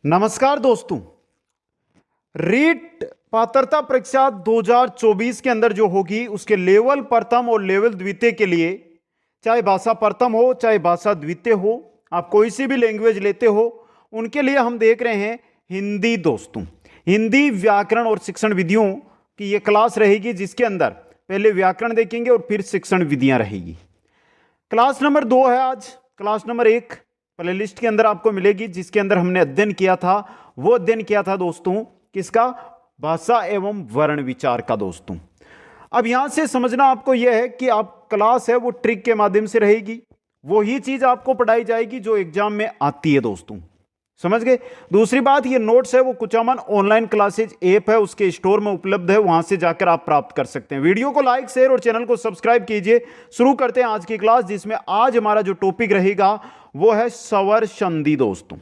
नमस्कार दोस्तों। रीट पात्रता परीक्षा 2024 के अंदर जो होगी उसके लेवल प्रथम और लेवल द्वितीय के लिए, चाहे भाषा प्रथम हो चाहे भाषा द्वितीय हो, आप कोई सी भी लैंग्वेज लेते हो, उनके लिए हम देख रहे हैं हिंदी। दोस्तों, हिंदी व्याकरण और शिक्षण विधियों की ये क्लास रहेगी, जिसके अंदर पहले व्याकरण देखेंगे और फिर शिक्षण विधियां रहेगी। क्लास नंबर 2 है आज। क्लास नंबर 1 प्लेलिस्ट के अंदर आपको मिलेगी, जिसके अंदर हमने अध्ययन किया था। वो अध्ययन किया था दोस्तों किसका? भाषा एवं वर्ण विचार का। दोस्तों, अब यहां से समझना आपको यह है कि आप क्लास है वो ट्रिक के माध्यम से रहेगी, वही चीज आपको पढ़ाई जाएगी जो एग्जाम में आती है। दोस्तों, समझ गए? दूसरी बात, ये नोट्स है वो कुचामन ऑनलाइन क्लासेज ऐप है, उसके स्टोर में उपलब्ध है, वहां से जाकर आप प्राप्त कर सकते हैं। वीडियो को लाइक शेयर और चैनल को सब्सक्राइब कीजिए। शुरू करते हैं आज की क्लास, जिसमें आज हमारा जो टॉपिक रहेगा वो है स्वर संधि। दोस्तों,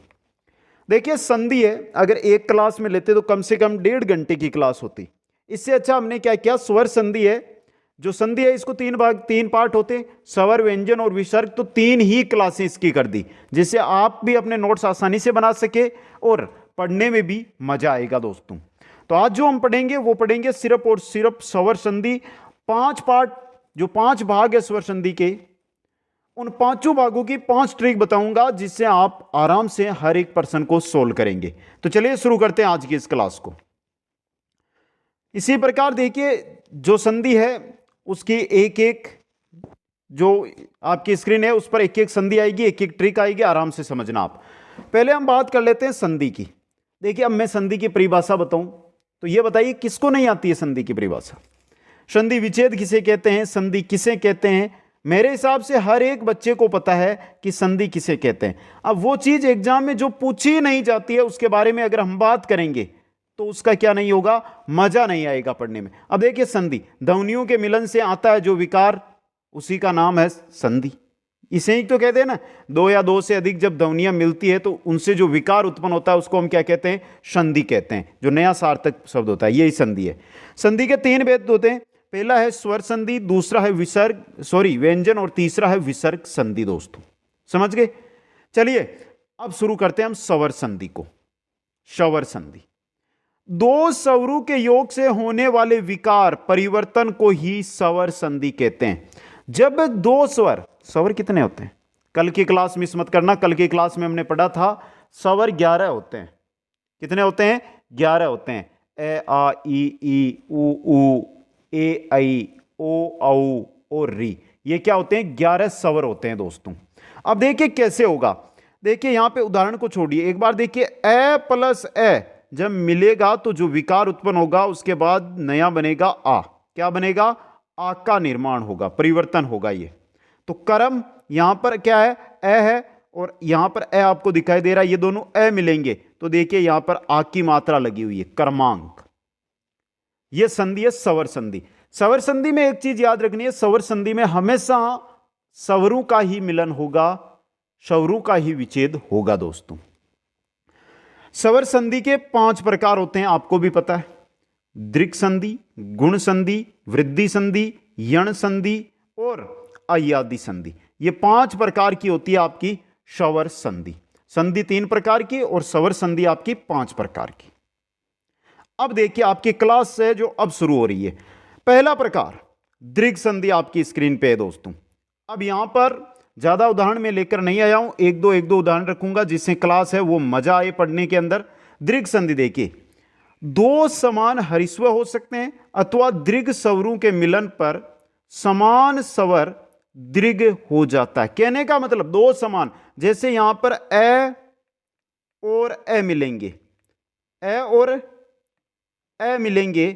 देखिए, संधि है, अगर एक क्लास में लेते तो कम से कम 1.5 घंटे की क्लास होती। इससे अच्छा हमने क्या किया, स्वर संधि है जो संधि है इसको 3 पार्ट होते, स्वर, व्यंजन और विसर्ग, तो 3 ही क्लासें इसकी कर दी, जिससे आप भी अपने नोट्स आसानी से बना सके और पढ़ने में भी मजा आएगा। दोस्तों, तो आज जो हम पढ़ेंगे वो पढ़ेंगे सिर्फ और सिर्फ स्वर संधि। 5 पार्ट, जो 5 भाग है स्वर संधि के, उन 5 भागों की 5 ट्रिक बताऊंगा, जिससे आप आराम से हर एक प्रश्न को सोल्व करेंगे। तो चलिए शुरू करते हैं आज की इस क्लास को। इसी प्रकार देखिए, जो संधि है उसकी एक एक जो आपकी स्क्रीन है उस पर एक एक संधि आएगी, एक एक ट्रिक आएगी, आराम से समझना आप। पहले हम बात कर लेते हैं संधि की। देखिए, अब मैं संधि की परिभाषा बताऊं तो ये बताइए किसको नहीं आती है संधि की परिभाषा? संधि विच्छेद किसे कहते हैं, संधि किसे कहते हैं? मेरे हिसाब से हर एक बच्चे को पता है कि संधि किसे कहते हैं। अब वो चीज एग्जाम में जो पूछी नहीं जाती है उसके बारे में अगर हम बात करेंगे तो उसका क्या नहीं होगा, मजा नहीं आएगा पढ़ने में। अब देखिए, संधि ध्वनियों के मिलन से आता है जो विकार, उसी का नाम है संधि। इसे ही तो कहते हैं ना, 2 या 2 से अधिक जब ध्वनियां मिलती है तो उनसे जो विकार उत्पन्न होता है उसको हम क्या कहते हैं? संधि कहते हैं। जो नया सार्थक शब्द होता है यही संधि है। संधि के 3 भेद होते हैं। पहला है स्वर संधि, दूसरा है व्यंजन, और तीसरा है विसर्ग संधि। दोस्तों, समझ गए? चलिए अब शुरू करते हैं हम स्वर संधि को। स्वर संधि 2 स्वरों के योग से होने वाले विकार परिवर्तन को ही स्वर संधि कहते हैं। जब 2 स्वर कितने होते हैं? कल की क्लास मिस मत करना, कल की क्लास में हमने पढ़ा था स्वर 11 होते हैं। कितने होते हैं? 11 होते हैं। ए आ ई उ ऊ ए आई ओ औ और री, ये क्या होते हैं? 11 स्वर होते हैं। दोस्तों, अब देखिए कैसे होगा। देखिए, यहां पे उदाहरण को छोड़िए, एक बार देखिए, ए प्लस ए जब मिलेगा तो जो विकार उत्पन्न होगा उसके बाद नया बनेगा आ। क्या बनेगा? आ का निर्माण होगा, परिवर्तन होगा। ये तो कर्म यहां पर क्या है? ए है, और यहां पर ए आपको दिखाई दे रहा है, ये दोनों ए मिलेंगे तो देखिए यहां पर आ की मात्रा लगी हुई है, कर्मांक। ये संधि है स्वर संधि। स्वर संधि में एक चीज याद रखनी है, स्वर संधि में हमेशा स्वरों का ही मिलन होगा, स्वरों का ही विच्छेद होगा। दोस्तों, स्वर संधि के 5 प्रकार होते हैं, आपको भी पता है। दृक् संधि, गुण संधि, वृद्धि संधि, यण संधि और अय्यादि संधि। ये 5 प्रकार की होती है आपकी स्वर संधि। संधि 3 प्रकार की और स्वर संधि आपकी 5 प्रकार की। अब देखिए, आपकी क्लास है जो अब शुरू हो रही है। पहला प्रकार दृक् संधि आपकी स्क्रीन पे है। दोस्तों, अब यहां पर ज्यादा उदाहरण में लेकर नहीं आया हूं, एक दो उदाहरण रखूंगा जिससे क्लास है वो मजा आए पढ़ने के अंदर। दृक् संधि देखिए, 2 समान हरिस्व हो सकते हैं अथवा दीर्घ स्वरों के मिलन पर समान स्वर दीर्घ हो जाता है। कहने का मतलब 2 समान, जैसे यहां पर ए और ए मिलेंगे, ए और ए मिलेंगे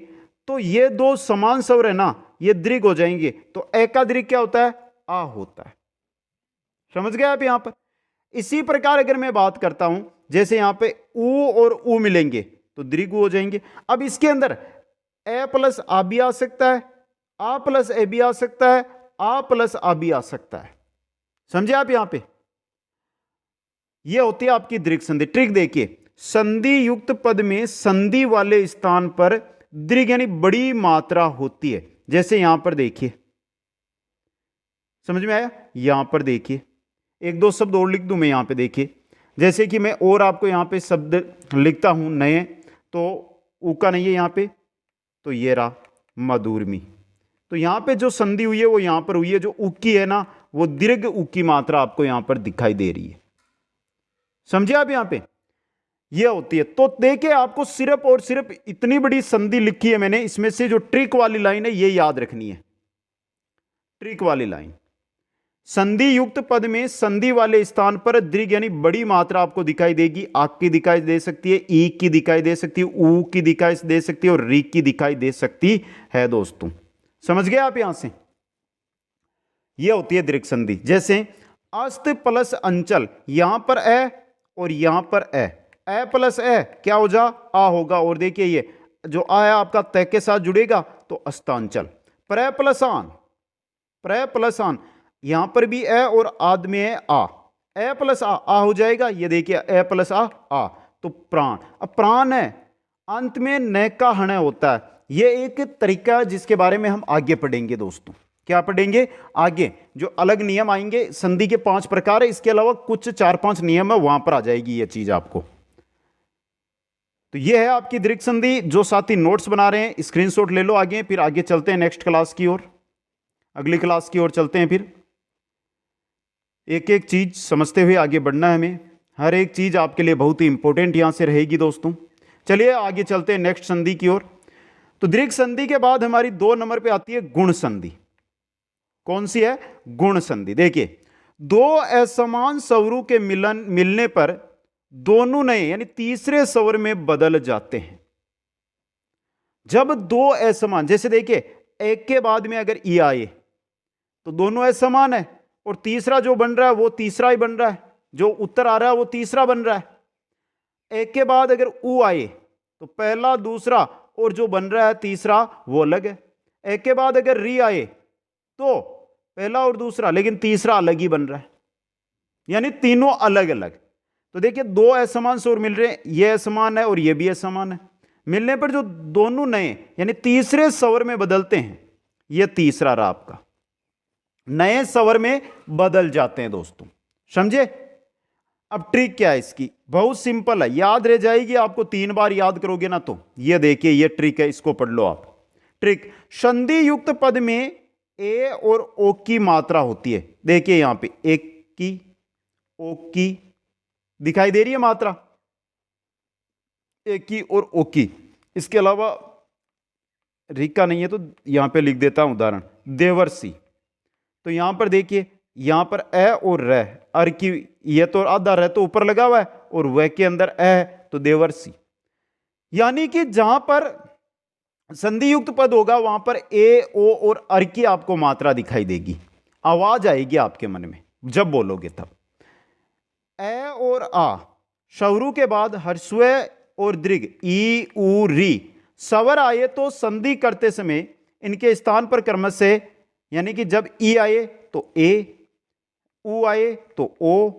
तो ये 2 समान स्वर है ना, ये दीर्घ हो जाएंगे। तो ए का दीर्घ क्या होता है? आ होता है। समझ गए आप? यहां पर इसी प्रकार अगर मैं बात करता हूं, जैसे यहां पे ऊ और ऊ मिलेंगे तो दीर्घ हो जाएंगे। अब इसके अंदर ए प्लस आ भी आ सकता है, आ प्लस ए भी आ सकता है, आ प्लस आ भी आ सकता है। समझे आप? यहां पे ये होती है आपकी दीर्घ संधि। ट्रिक देखिए, संधि युक्त पद में संधि वाले स्थान पर दीर्घ यानी बड़ी मात्रा होती है। जैसे यहां पर देखिए, समझ में आया? यहां पर देखिए, 1-2 शब्द और लिख दूं मैं। यहां पे देखिए, जैसे कि मैं और आपको यहाँ पे शब्द लिखता हूँ नए, तो ऊ का नहीं है यहाँ पे, तो ये रहा मधुरमी। तो यहाँ पे जो संधि हुई है वो यहाँ पर हुई है, जो उ की है ना वो दीर्घ उ की मात्रा आपको यहाँ पर दिखाई दे रही है। समझे आप? यहाँ पे ये होती है। तो देखिए आपको सिर्फ और सिर्फ इतनी बड़ी संधि लिखी है मैंने, इसमें से जो ट्रिक वाली लाइन है ये याद रखनी है। ट्रिक वाली लाइन, संधि युक्त पद में संधि वाले स्थान पर दीर्घ यानी बड़ी मात्रा आपको दिखाई देगी। आक की दिखाई दे सकती है, ई की दिखाई दे सकती है, ऊ की दिखाई दे सकती है और री की दिखाई दे सकती है। दोस्तों समझ गए आप? यहां से यह होती है दीर्घ संधि। जैसे अस्त प्लस अंचल, यहां पर ए और यहां पर ए प्लस ए क्या हो जा? आ होगा। और देखिए ये जो आ है आपका तय के साथ जुड़ेगा तो अस्तांचल। प्र प्लस आन, प्र प्लस आन, यहां पर भी ए और आद में है आ, ए प्लस आ हो जाएगा। ये देखिए ए प्लस आ तो प्राण। अब प्राण है, अंत में न का हण होता है। यह एक तरीका है जिसके बारे में हम आगे पढ़ेंगे दोस्तों। क्या पढ़ेंगे आगे? जो अलग नियम आएंगे, संधि के 5 प्रकार है, इसके अलावा कुछ 4-5 नियम है, वहां पर आ जाएगी यह चीज आपको। तो यह है आपकी दीर्घ संधि। जो साथी नोट्स बना रहे हैं स्क्रीनशॉट ले लो आगे, फिर आगे चलते हैं नेक्स्ट क्लास की ओर, अगली क्लास की ओर चलते हैं। फिर एक एक चीज समझते हुए आगे बढ़ना है हमें। हर एक चीज आपके लिए बहुत ही इंपॉर्टेंट यहां से रहेगी दोस्तों। चलिए आगे चलते हैं नेक्स्ट संधि की ओर। तो दीर्घ संधि के बाद हमारी 2 नंबर पे आती है गुण संधि। कौन सी है? गुण संधि। देखिए 2 असमान स्वरों के मिलने पर दोनों नए यानी तीसरे स्वर में बदल जाते हैं। जब 2 असमान, जैसे देखिए एक के बाद में अगर ई आए तो दोनों असमान है, और तीसरा जो बन रहा है वो तीसरा ही बन रहा है, जो उत्तर आ रहा है वो तीसरा बन रहा है। एक के बाद अगर ऊ आए तो पहला दूसरा और जो बन रहा है तीसरा वो अलग है। एक के बाद अगर री आए तो पहला और दूसरा, लेकिन तीसरा अलग ही बन रहा है, यानी तीनों अलग अलग। तो देखिए 2 असमान स्वर मिल रहे हैं, ये असमान है और ये भी असमान है। मिलने पर जो दोनों नए यानी तीसरे स्वर में बदलते हैं, ये तीसरा रहा आपका, नए स्वर में बदल जाते हैं दोस्तों। समझे? अब ट्रिक क्या है इसकी? बहुत सिंपल है, याद रह जाएगी आपको, 3 बार याद करोगे ना तो। ये देखिए ये ट्रिक है, इसको पढ़ लो आप। ट्रिक, संधि युक्त पद में ए और ओ की मात्रा होती है। देखिए यहां पे एक की, ओ की दिखाई दे रही है मात्रा, एक की और ओ की। इसके अलावा रिका नहीं है तो यहां पे लिख देता हूं उदाहरण, देवर्षि। तो यहां पर देखिए, यहां पर ए और र, अर की ये तो आधा रह तो ऊपर लगा हुआ है और वह के अंदर ए है तो देवर्षि। यानी कि जहां पर संधि युक्त पद होगा वहां पर ए, ओ और अर की आपको मात्रा दिखाई देगी, आवाज आएगी आपके मन में जब बोलोगे तब। ए और आ स्वरों के बाद हर्स्व और दीर्घ ई, ऊ, री स्वर आए तो संधि करते समय इनके स्थान पर क्रमशः, यानी कि जब ई आए तो ए, ऊ आए तो ओ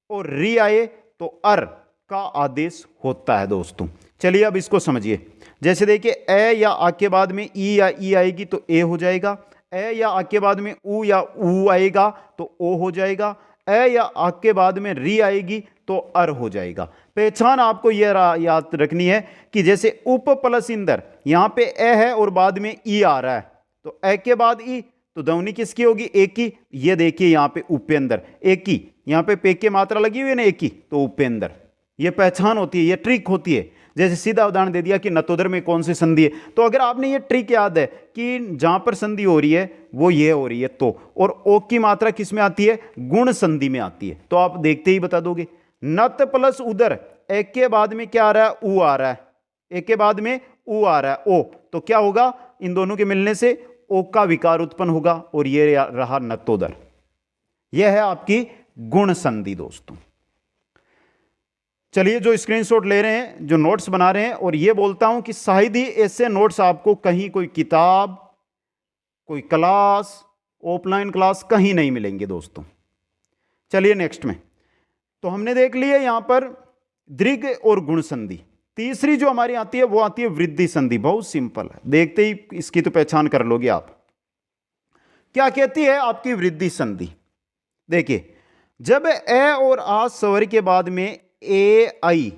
और री आए तो अर का आदेश होता है दोस्तों। चलिए अब इसको समझिए। जैसे देखिए ए या आ के बाद में ई या ई आएगी तो ए हो जाएगा, ए या आ के बाद में ऊ या ऊ आएगा तो ओ हो जाएगा, ए या आ के बाद में री आएगी तो अर हो जाएगा। पहचान आपको यह याद रखनी है कि जैसे उप प्लस इंदर, यहां पे ए है और बाद में ई आ रहा है तो ए के बाद ई तो ध्वनि किसकी होगी? एक की। ये देखिए यहां पे उपेंद्र, एक की, यहां पे पे की मात्रा लगी हुई है ना, एक की, तो उपेंद्र। ये पहचान होती है, ये ट्रिक होती है। जैसे सीधा उदाहरण दे दिया कि नतोदर में कौन सी संधि है, तो अगर आपने ये ट्रिक याद है कि जहां पर संधि हो रही है वो ये हो रही है तो, और ओ की मात्रा किस में आती है? गुण संधि में आती है, तो आप देखते ही बता दोगे। नत प्लस उदर, एक के बाद में क्या आ रहा है? ऊ आ रहा है, एक के बाद में ऊ आ रहा है ओ, तो क्या होगा? इन दोनों के मिलने से ओ का विकार उत्पन्न होगा और ये रहा नतोदर। यह है आपकी गुण संधि दोस्तों। चलिए जो स्क्रीनशॉट ले रहे हैं, जो नोट्स बना रहे हैं, और ये बोलता हूं कि शायद ही ऐसे नोट्स आपको कहीं, कोई किताब, कोई क्लास, ऑफलाइन क्लास कहीं नहीं मिलेंगे दोस्तों। चलिए नेक्स्ट में, तो हमने देख लिया यहां पर दीर्घ और गुण संधि। तीसरी जो हमारी आती है वो आती है वृद्धि संधि। बहुत सिंपल है, देखते ही इसकी तो पहचान कर लोगे आप। क्या कहती है आपकी वृद्धि संधि? देखिए जब ए और आ स्वर के बाद में ए आई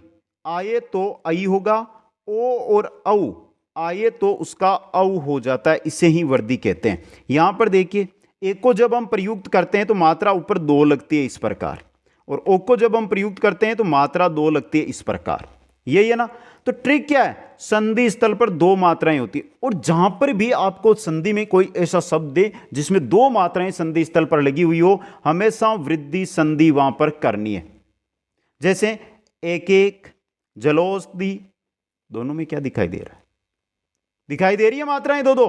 आए तो आई होगा, ओ और औ आए तो उसका औ हो जाता है, इसे ही वर्दी कहते हैं। यहां पर देखिए, एक को जब हम प्रयुक्त करते हैं तो मात्रा ऊपर दो लगती है इस प्रकार, और ओ को जब हम प्रयुक्त करते हैं तो मात्रा दो लगती है इस प्रकार। यही है ना। तो ट्रिक क्या है, संधि स्थल पर दो मात्राएं होती है, और जहां पर भी आपको संधि में कोई ऐसा शब्द दे जिसमें दो मात्राएं संधि स्थल पर लगी हुई हो, हमेशा वृद्धि संधि वहां पर करनी है। जैसे एक एक, जलोष्दी, दोनों में क्या दिखाई दे रहा है, दिखाई दे रही है मात्राएं दो दो,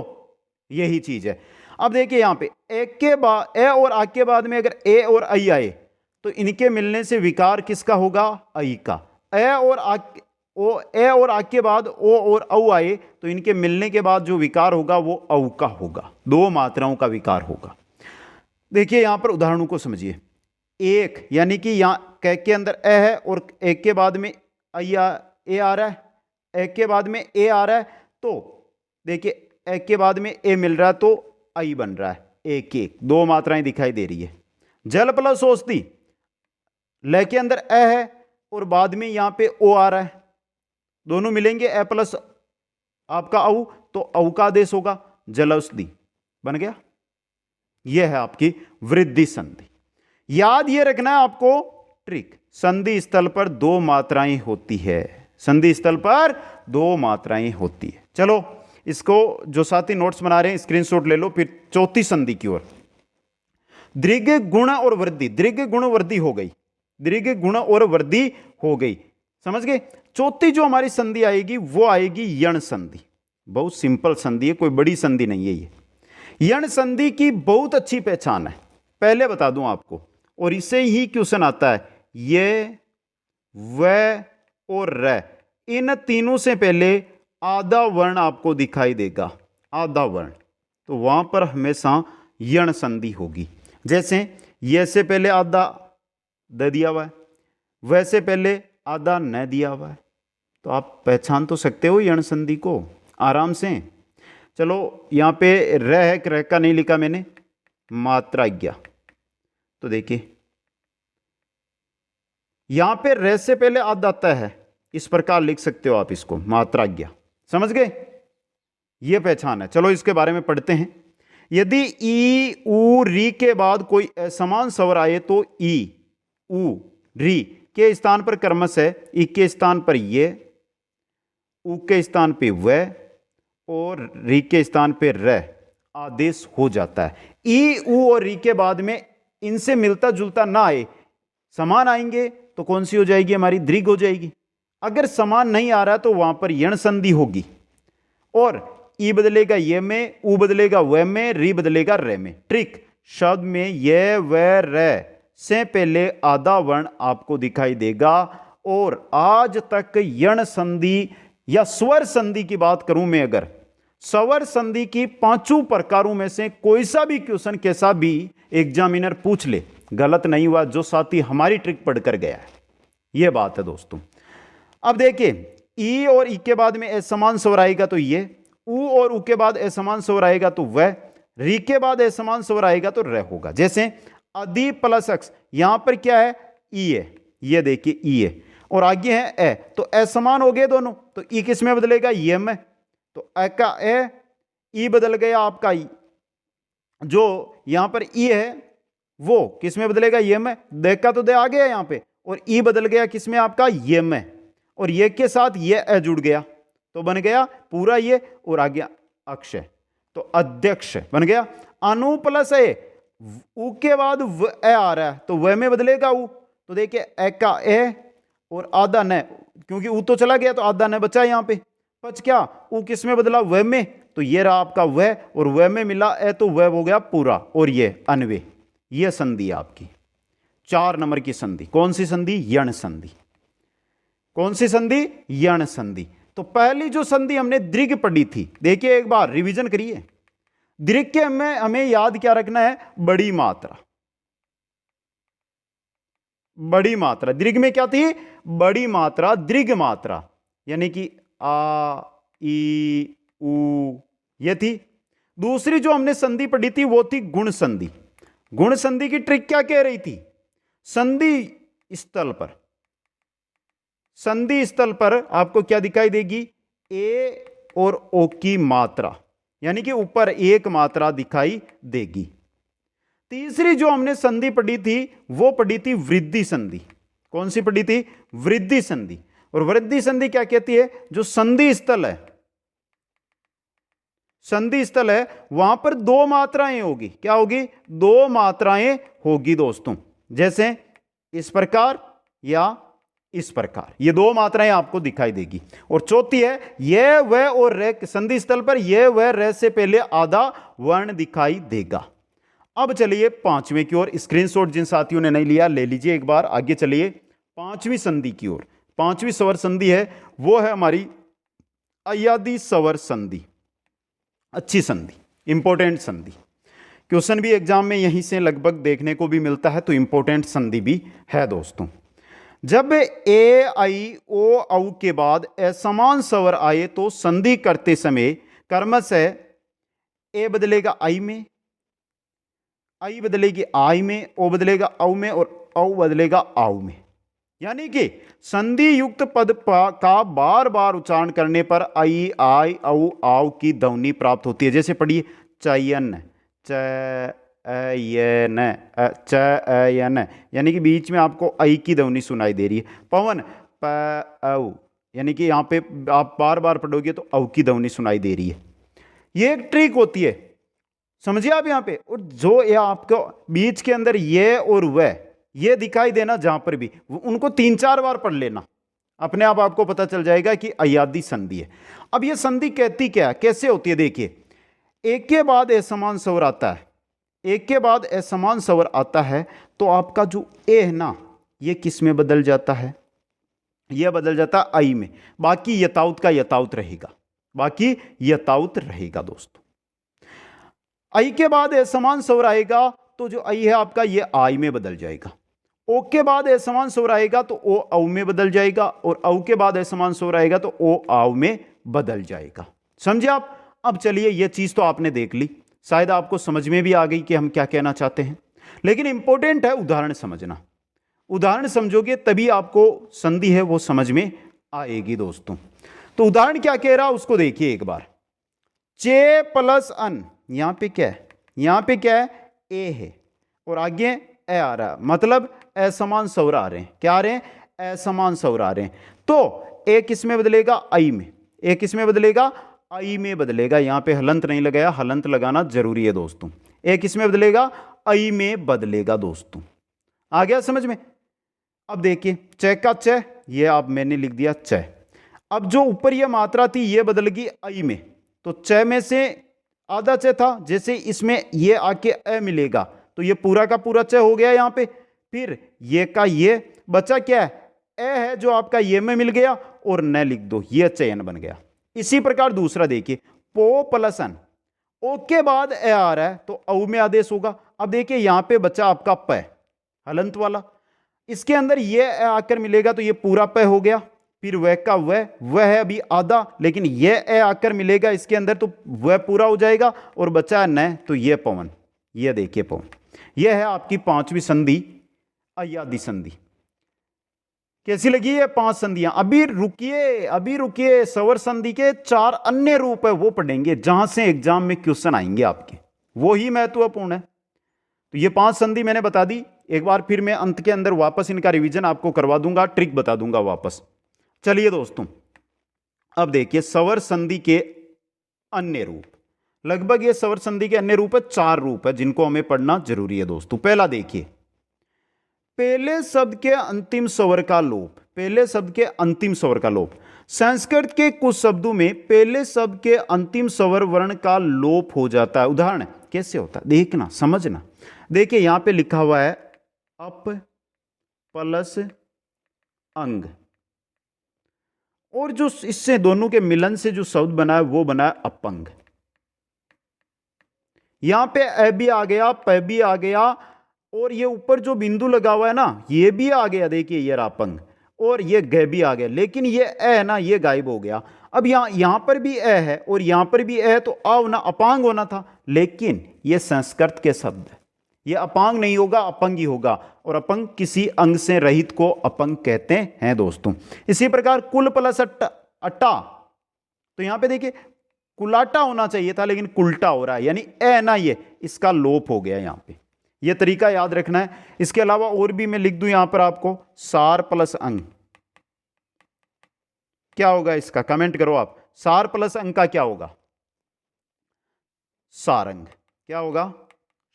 यही चीज है। अब देखिए यहां पे एक के बाद ए और आ के बाद में अगर ए और आई आए तो इनके मिलने से विकार किसका होगा, आई का। ए और आ के बाद ओ और औ आए तो इनके मिलने के बाद जो विकार होगा वो औ का होगा, दो मात्राओं का विकार होगा। देखिए यहां पर उदाहरणों को समझिए। एक यानी कि यहां क के अंदर ए है और एक के बाद में ए आ रहा है, एक के बाद में ए आ रहा है, तो देखिए एक के बाद में ए मिल रहा है तो आई बन रहा है, एक एक, दो मात्राएं दिखाई दे रही है। जल प्लस औषधि, ल के अंदर ए है और बाद में यहां पे ओ आ रहा है, दोनों मिलेंगे ए प्लस आपका औ, तो औ का आदेश होगा, जलौषधि बन गया। यह है आपकी वृद्धि संधि। याद यह रखना है आपको ट्रिक, संधि स्थल पर दो मात्राएं होती है, संधि स्थल पर दो मात्राएं होती है। चलो इसको जो साथी नोट्स बना रहे हैं स्क्रीनशॉट ले लो, फिर चौथी संधि की ओर। दीर्घ गुण और वृद्धि, दीर्घ गुण वृद्धि हो गई, दीर्घ गुण और वृद्धि हो गई, समझ गए। चौथी जो हमारी संधि आएगी वो आएगी यण संधि। बहुत सिंपल संधि है, कोई बड़ी संधि नहीं है ये। यण संधि की बहुत अच्छी पहचान है, पहले बता दूं आपको, और इससे ही क्वेश्चन आता है। ये, व और र, इन तीनों से पहले आधा वर्ण आपको दिखाई देगा, आधा वर्ण, तो वहां पर हमेशा यण संधि होगी। जैसे ये से पहले आधा द दिया हुआ है, वैसे पहले आधा न दिया हुआ है, तो आप पहचान तो सकते हो यण संधि को आराम से। चलो यहां पे र है, र का नहीं लिखा मैंने, मात्रा ज्ञा, तो देखिए यहां पे र से पहले आधा त है, इस प्रकार लिख सकते हो आप इसको, मात्रा ज्ञा, समझ गए, यह पहचान है। चलो इसके बारे में पढ़ते हैं। यदि ई उ री के बाद कोई असमान स्वर आए तो ई उ री के स्थान पर कर्मश है, ई के स्थान पर ये, उ के स्थान पे व और री के स्थान पे र आदेश हो जाता है। ई उ और री के बाद में इनसे मिलता जुलता ना आए, समान आएंगे तो कौन सी हो जाएगी हमारी, दीर्घ हो जाएगी। अगर समान नहीं आ रहा तो वहां पर यण संधि होगी, और ई बदलेगा ये में, उ बदलेगा व में, री बदलेगा र में। ट्रिक, शब्द में ये व र से पहले आधा वर्ण आपको दिखाई देगा, और आज तक यण संधि या स्वर संधि की बात करूं मैं, अगर स्वर संधि की पांचों प्रकारों में से कोई सा भी क्वेश्चन कैसा भी एग्जामिनर पूछ ले, गलत नहीं हुआ जो साथी हमारी ट्रिक पढ़कर गया है, यह बात है दोस्तों। अब देखिए, ई और ई के बाद में असमान स्वर आएगा तो ये, उ और उ के बाद असमान स्वर आएगा तो वह, री के बाद असमान स्वर आएगा तो र होगा। जैसे अधि प्लस अक्स, यहां पर क्या है, ई है, ये देखिए ई है, और आगे है ए, तो असमान हो गए दोनों, तो ई किस में बदलेगा, ये में, तो ए का ए, ई बदल गया आपका ई, जो यहां पर ई है वो किस में बदलेगा, ये में, देख का तो दे आ गया यहां पे, और ई बदल गया किस में आपका, ये में, और ये के साथ ये ए जुड़ गया तो बन गया पूरा ये, और आ गया अक्ष, तो अध्यक्ष बन गया। अनु प्लस ए, उ के बाद व ए आ रहा है तो व में बदलेगा उ, तो देखिए ए का ए और आधा न, क्योंकि उ तो चला गया तो आधा न बचा यहां पे, बच क्या, उ किस में बदला, व में, तो ये रहा आपका व, और व में मिला ए तो व हो गया पूरा, और ये अनवे। ये संधि आपकी 4 नंबर की संधि, कौन सी संधि, यण संधि। कौन सी संधि, यण संधि। तो पहली जो संधि हमने दीर्घ पढ़ी थी, देखिए एक बार रिवीजन करिए। दीर्घ के में हमें याद क्या रखना है, बड़ी मात्रा, बड़ी मात्रा। दीर्घ में क्या थी, बड़ी मात्रा, दीर्घ मात्रा, यानी कि आ ई उ ये थी। दूसरी जो हमने संधि पढ़ी थी वो थी गुण संधि। गुण संधि की ट्रिक क्या कह रही थी, संधि स्थल पर, संधि स्थल पर आपको क्या दिखाई देगी? ए और ओ की मात्रा, यानी कि ऊपर एक मात्रा दिखाई देगी। तीसरी जो हमने संधि पढ़ी थी वो पढ़ी थी वृद्धि संधि। कौन सी पढ़ी थी? वृद्धि संधि। और वृद्धि संधि क्या कहती है? जो संधि स्थल है, संधि स्थल है, वहां पर दो मात्राएं होगी। क्या होगी? दो मात्राएं होगी दोस्तों, जैसे इस प्रकार या इस प्रकार, ये दो मात्राएं आपको दिखाई देगी। और चौथी है यह वह और रे, संधि स्थल पर यह वह रे से पहले आधा वर्ण दिखाई देगा। अब चलिए पांचवें की ओर। स्क्रीनशॉट जिन साथियों ने नहीं लिया ले लीजिए एक बार। आगे चलिए पांचवी संधि की ओर। पांचवी स्वर संधि है वो है हमारी अयादी स्वर संधि। अच्छी संधि, इंपॉर्टेंट संधि। क्वेश्चन भी एग्जाम में यहीं से लगभग देखने को भी मिलता है, तो इंपॉर्टेंट संधि भी है दोस्तों। जब ए आई ओ औ के बाद असमान स्वर आए तो संधि करते समय क्रमशः ए बदलेगा आई में, आई बदलेगी आई में, ओ बदलेगा औ में और औ बदलेगा आउ में। यानी कि संधि युक्त पद का बार बार उच्चारण करने पर आई, आई, औ, आउ की ध्वनि प्राप्त होती है। जैसे पढ़िए चयन, चयन, चयन, यानी कि बीच में आपको आई की ध्वनि सुनाई दे रही है। पवन, पौ, यानी कि यहाँ पे आप बार बार पढ़ोगे तो औ की ध्वनि सुनाई दे रही है। ये एक ट्रिक होती है, समझिए आप यहाँ पे। और जो ये आपको बीच के अंदर ये और वह ये दिखाई देना, जहां पर भी उनको 3-4 बार पढ़ लेना, अपने आप आपको पता चल जाएगा कि अयादी संधि है। अब ये संधि कहती क्या है, कैसे होती है? देखिए, एक के बाद असमान स्वर आता है, एक के बाद असमान स्वर आता है तो आपका जो ए है ना, ये किस में बदल जाता है? यह बदल जाता है आई में। बाकी यथावत का यथावत रहेगा, बाकी यथावत रहेगा दोस्तों। आई के बाद असमान स्वर आएगा तो जो आई है आपका ये आई में बदल जाएगा। ओ के बाद असमान स्वर आएगा तो ओ औ में बदल जाएगा, और औ के बाद असमान स्वर आएगा तो ओ आव में बदल जाएगा। समझे आप? अब चलिए, यह चीज तो आपने देख ली, शायद आपको समझ में भी आ गई कि हम क्या कहना चाहते हैं। लेकिन इंपॉर्टेंट है उदाहरण समझना। उदाहरण समझोगे तभी आपको संधि है वो समझ में आएगी दोस्तों। तो उदाहरण क्या कह रहा उसको देखिए एक बार। चे प्लस अन, यहां पे क्या है? यहां पे क्या है? ए है, और आगे ए आ रहा है, मतलब असमान स्वर आ रहे हैं। क्या आ रहे हैं? असमान स्वर आ रहे हैं। तो ए किस में बदलेगा? आई में। ए किस में बदलेगा? आई में बदलेगा। यहां पे हलंत नहीं लगाया, हलंत लगाना जरूरी है दोस्तों। ए किस में बदलेगा? आई में बदलेगा दोस्तों। आ गया समझ में? अब देखिए, च का च, ये आप मैंने लिख दिया च। अब जो ऊपर ये मात्रा थी ये बदल गई आई में, तो च में से आधा च था, जैसे इसमें ये आके अ मिलेगा तो ये पूरा का पूरा च हो गया यहां पे। फिर ये का ये बचा क्या है? ए है, जो आपका ये में मिल गया, और न लिख दो, ये चयन बन गया। इसी प्रकार दूसरा देखिए, पो प्लस अन, ओ के बाद ए आ रहा है तो औ में आदेश होगा। अब देखिए यहां पे बचा आपका प, हलंत वाला, इसके अंदर ये आकर मिलेगा तो ये पूरा प हो गया। फिर वह का वह है अभी आधा, लेकिन यह ए आकर मिलेगा इसके अंदर तो वह पूरा हो जाएगा, और बचा न तो यह पवन। यह देखिए पवन, यह है आपकी पांचवी संधि, अयादी संधि। कैसी लगी ये 5 संधियां? अभी रुकिए, स्वर संधि के 4 अन्य रूप है वो पढ़ेंगे, जहां से एग्जाम में क्वेश्चन आएंगे आपके, वो ही महत्वपूर्ण है। तो ये 5 संधि मैंने बता दी। एक बार फिर मैं अंत के अंदर वापस इनका रिवीजन आपको करवा दूंगा, ट्रिक बता दूंगा वापस। चलिए दोस्तों, अब देखिए स्वर संधि के अन्य रूप। लगभग ये स्वर संधि के अन्य रूप है 4 रूप है जिनको हमें पढ़ना जरूरी है दोस्तों। पहला देखिए, पहले शब्द के अंतिम स्वर का लोप। पहले शब्द के अंतिम स्वर का लोप। संस्कृत के कुछ शब्दों में पहले शब्द के अंतिम स्वर वर्ण का लोप हो जाता है। उदाहरण कैसे होता है देखना, समझना। देखिए यहां पे लिखा हुआ है अप प्लस अंग, और जो इससे दोनों के मिलन से जो शब्द बना है वो बना है अपंग। यहां पे अ भी आ गया, प भी आ गया, और ये ऊपर जो बिंदु लगा हुआ है ना ये भी आ गया। देखिए ये अपंग, और ये ग भी आ गया, लेकिन ये अ है ना ये गायब हो गया। अब यहां पर भी अ है और यहां पर भी अ है, तो अ होना अपांग होना था, लेकिन ये संस्कृत के शब्द है, ये अपांग नहीं होगा, अपंग ही होगा, और अपंग किसी अंग से रहित को अपंग कहते हैं दोस्तों। इसी प्रकार कुल प्लस अट्टा, तो यहां पे देखिए कुलाटा होना चाहिए था लेकिन कुलटा हो रहा है, यानी ए ना, ये इसका लोप हो गया यहां पे। ये तरीका याद रखना है। इसके अलावा और भी मैं लिख दूं यहां पर आपको, सार प्लस अंग, क्या होगा इसका, कमेंट करो आप। सार प्लस अंग का क्या होगा, सारंग। क्या होगा,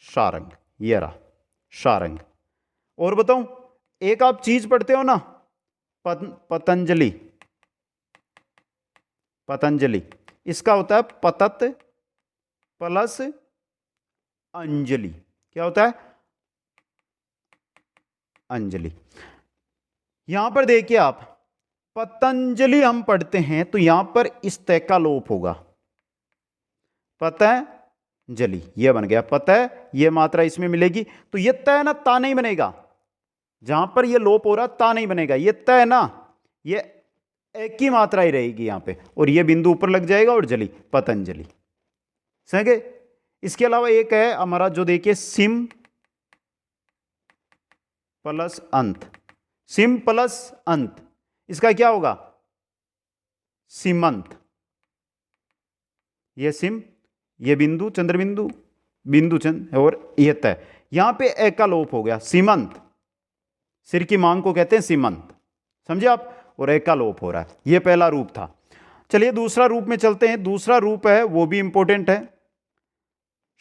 सारंग। ये रहा सारंग। और बताऊं, एक आप चीज पढ़ते हो ना, पतंजलि, पतंजलि, इसका होता है पतत प्लस अंजलि। क्या होता है, अंजलि। यहां पर देखिए आप, पतंजलि हम पढ़ते हैं तो यहां पर इस तय का लोप होगा, पतंजलि, ये बन गया पतय, ये मात्रा इसमें मिलेगी, तो ये तय ना ता नहीं बनेगा, जहां पर ये लोप हो रहा ता नहीं बनेगा, ये तय ना, ये एक ही मात्रा ही रहेगी यहां पे, और ये बिंदु ऊपर लग जाएगा और जली, पतंजलि। समझे। इसके अलावा एक है हमारा जो देखिए सिम प्लस अंत, सिम प्लस अंत, इसका क्या होगा, सीमंत। ये सिम, ये बिंदु चंद्र बिंदु, बिंदु चंद्र, और ये तय, यहां पे एक का लोप हो गया, सीमंत, सिर की मांग को कहते हैं सीमंत, समझे आप, और एक का लोप हो रहा है। यह पहला रूप था। चलिए दूसरा रूप में चलते हैं। दूसरा रूप है वो भी इंपॉर्टेंट है,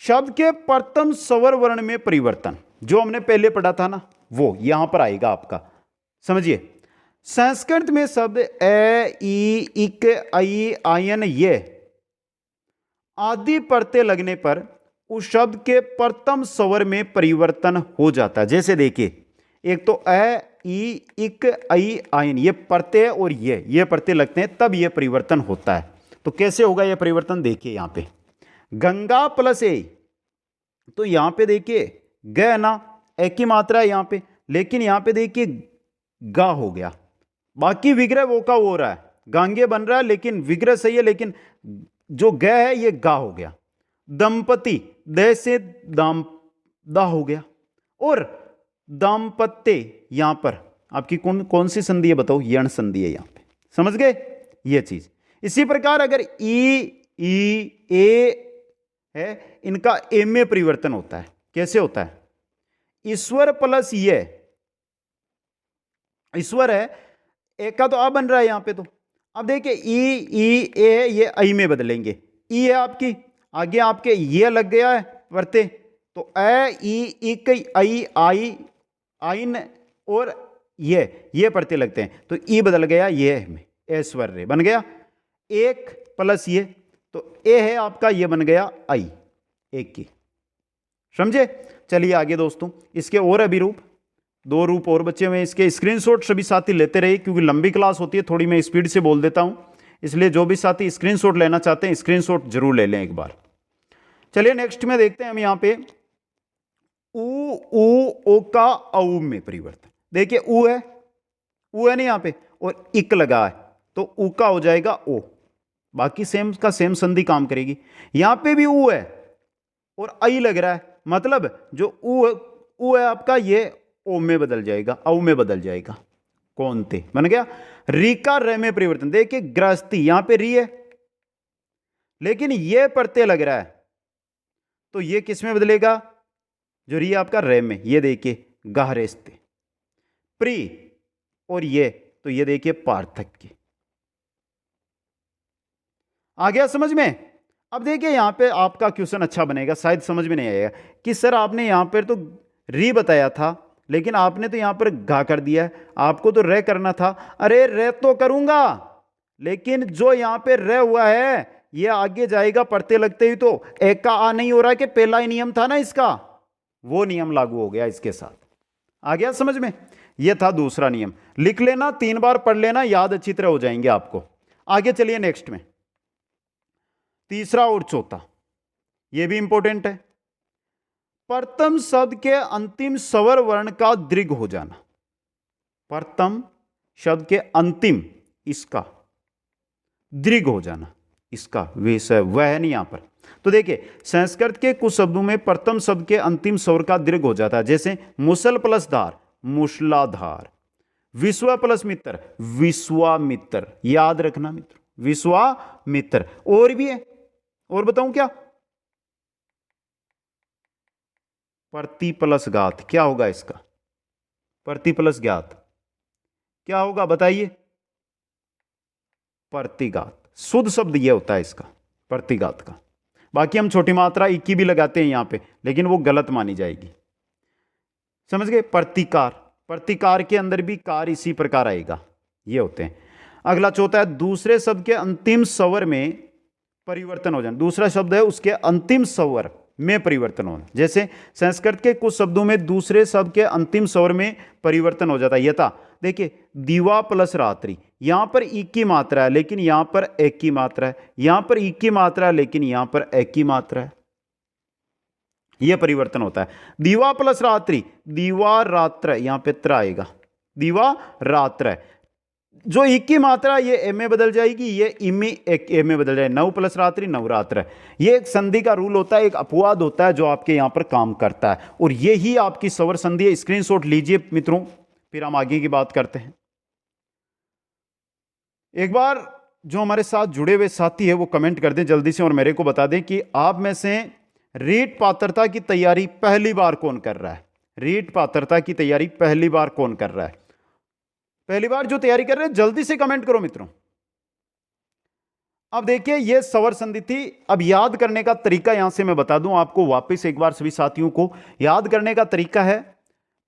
शब्द के प्रथम स्वर वर्ण में परिवर्तन, जो हमने पहले पढ़ा था ना, वो यहां पर आएगा आपका। समझिए, संस्कृत में शब्द ए, ई, इक, आई, आयन, ये आदि प्रत्यय लगने पर उस शब्द के प्रथम स्वर में परिवर्तन हो जाता है। जैसे देखिए, एक तो ए, ई, इक, आई, आयन, ये प्रत्यय और ये प्रत्यय लगते हैं, तब ये परिवर्तन होता है। तो कैसे होगा ये परिवर्तन, देखिए यहां पे गंगा प्लस ए, तो यहां पे देखिए ग ना, एक की मात्रा है यहां पे, लेकिन यहां पे देखिए गा हो गया, बाकी विग्रह वो का वो हो रहा है, गांगे बन रहा है लेकिन विग्रह सही है, लेकिन जो ग है ये गा हो गया। दंपति, द से दाम, दा हो गया, और दाम्पत्य यहां पर आपकी कौन सी संधि है बताओ, यण संधि है यहां पे, समझ गए ये चीज। इसी प्रकार अगर ई, ए है, इनका ए में परिवर्तन होता है। कैसे होता है, ईश्वर प्लस ये, ईश्वर है, एक का तो आ बन रहा है यहां पे, तो अब देखिए ई ए, ये आई में बदलेंगे, ई है आपकी, आगे आपके ये लग गया है वर्ते, तो ए, ई, इक, आई, आई, आइन, और ये प्रत्यय लगते हैं, तो ई बदल गया ये में, ऐश्वर्य बन गया, एक प्लस ये, तो ए है आपका, ये बन गया आई, एक की। समझे। चलिए आगे दोस्तों, इसके और अभी रूप, दो रूप और बच्चे हुए, इसके स्क्रीनशॉट सभी साथी लेते रहिए, क्योंकि लंबी क्लास होती है, थोड़ी मैं स्पीड से बोल देता हूं, इसलिए जो भी साथी स्क्रीनशॉट लेना चाहते हैं स्क्रीनशॉट जरूर ले लें एक बार। चलिए नेक्स्ट में देखते हैं हम यहां पे उ, ओ का औ में परिवर्तन। देखिए उ है नहीं यहां पे, और इक लगा है, तो उ का हो जाएगा ओ, बाकी सेम का सेम संधि काम करेगी। यहां पे भी उ है और आई लग रहा है, मतलब जो उ है आपका, ये ओ में बदल जाएगा, औ में बदल जाएगा, कौन थे बन गया। री का रे में परिवर्तन, देखिए गृहस्थी, यहां पे री है लेकिन ये प्रत्यय लग रहा है, तो ये किस में बदलेगा, जो री आपका रे में, ये देखिए गहरेस्ते, प्री, और ये तो ये देखिए पार्थक्य। आ गया समझ में। अब देखिए यहां पे आपका क्वेश्चन अच्छा बनेगा, शायद समझ में नहीं आएगा कि सर आपने यहां पर तो री बताया था लेकिन आपने तो यहां पर गा कर दिया है, आपको तो रे करना था। अरे रे तो करूंगा, लेकिन जो यहां पे रे हुआ है ये आगे जाएगा प्रत्यय लगते ही, तो एक का आ नहीं हो रहा है कि पहला ही नियम था ना इसका, वो नियम लागू हो गया इसके साथ। आ गया समझ में। यह था दूसरा नियम, लिख लेना, 3 बार पढ़ लेना, याद अच्छी तरह हो जाएंगे आपको। आगे चलिए नेक्स्ट में, तीसरा और चौथा, यह भी इंपॉर्टेंट है। प्रथम शब्द के अंतिम स्वर वर्ण का दीर्घ हो जाना, प्रथम शब्द के अंतिम इसका दीर्घ हो जाना, इसका वह है नहीं यहां पर, तो देखिए संस्कृत के कुछ शब्दों में प्रथम शब्द के अंतिम स्वर का दीर्घ हो जाता है, जैसे मुसल प्लस धार मूसलाधार, विश्वा प्लस मित्र विश्वामित्र, याद रखना मित्र विश्वामित्र। और भी है, और बताऊं क्या? प्रति प्लस घात, क्या होगा इसका? प्रति प्लस घात क्या होगा बताइए? प्रतिघात। शुद्ध शब्द यह होता है इसका, प्रतिघात का। बाकी हम छोटी मात्रा इक्की भी लगाते हैं यहां पे, लेकिन वो गलत मानी जाएगी, समझ गए? प्रतिकार, प्रतिकार के अंदर भी कार इसी प्रकार आएगा, ये होते हैं। अगला चौथा है दूसरे शब्द के अंतिम स्वर में परिवर्तन हो जाना। दूसरा शब्द है उसके अंतिम स्वर में परिवर्तन होना, जैसे संस्कृत के कुछ शब्दों में दूसरे शब्द के अंतिम स्वर में परिवर्तन हो जाता है। यथा देखिए दीवा प्लस रात्रि, यहां पर एक की मात्रा है लेकिन यहां पर एक की मात्रा है, यहां पर एक की मात्रा है लेकिन यहां पर एक की मात्रा है, यह परिवर्तन होता है। दीवा प्लस रात्रि, दीवा रात्र, यहां पे त्र आएगा, दीवा रात्र। जो एक की मात्रा ये ए में बदल जाएगी, ये ई में एक ए में बदल जाएगी। नव प्लस रात्रि नवरात्र, ये एक संधि का रूल होता है, एक अपवाद होता है जो आपके यहां पर काम करता है, और यही आपकी स्वर संधि है। स्क्रीनशॉट लीजिए मित्रों, फिर हम आगे की बात करते हैं। एक बार जो हमारे साथ जुड़े हुए साथी है वो कमेंट कर दें जल्दी से और मेरे को बता दें कि आप में से रीट पात्रता की तैयारी पहली बार कौन कर रहा है? रीट पात्रता की तैयारी पहली बार कौन कर रहा है? पहली बार जो तैयारी कर रहे हैं जल्दी से कमेंट करो मित्रों। अब देखिए ये स्वर संधि थी। अब याद करने का तरीका यहां से मैं बता दूं आपको वापस एक बार, सभी साथियों को याद करने का तरीका है,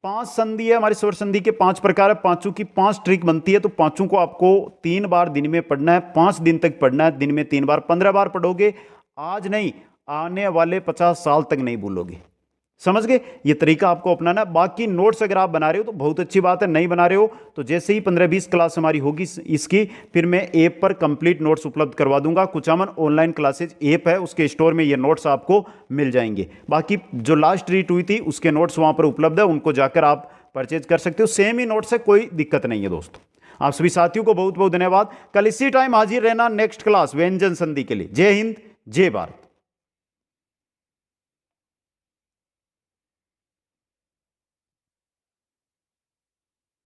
5 संधि है हमारी स्वर संधि के, 5 प्रकार है, पांचों की 5 ट्रिक बनती है। तो पांचों को आपको 3 बार दिन में पढ़ना है, 5 दिन तक पढ़ना है, दिन में 3 बार, 15 बार पढ़ोगे, आज नहीं आने वाले 50 साल तक नहीं भूलोगे, समझ गए? ये तरीका आपको अपनाना है। बाकी नोट्स अगर आप बना रहे हो तो बहुत अच्छी बात है, नहीं बना रहे हो तो जैसे ही 15-20 क्लास हमारी होगी इसकी, फिर मैं ऐप पर कंप्लीट नोट्स उपलब्ध करवा दूंगा। कुचामन ऑनलाइन क्लासेज ऐप है, उसके स्टोर में ये नोट्स आपको मिल जाएंगे। बाकी जो लास्ट रीट हुई थी उसके नोट्स वहां पर उपलब्ध है, उनको जाकर आप परचेज कर सकते हो, सेम ही नोट्स है, कोई दिक्कत नहीं है दोस्तों। आप सभी साथियों को बहुत बहुत धन्यवाद। कल इसी टाइम हाजिर रहना नेक्स्ट क्लास व्यंजन संधि के लिए। जय हिंद, जय भारत।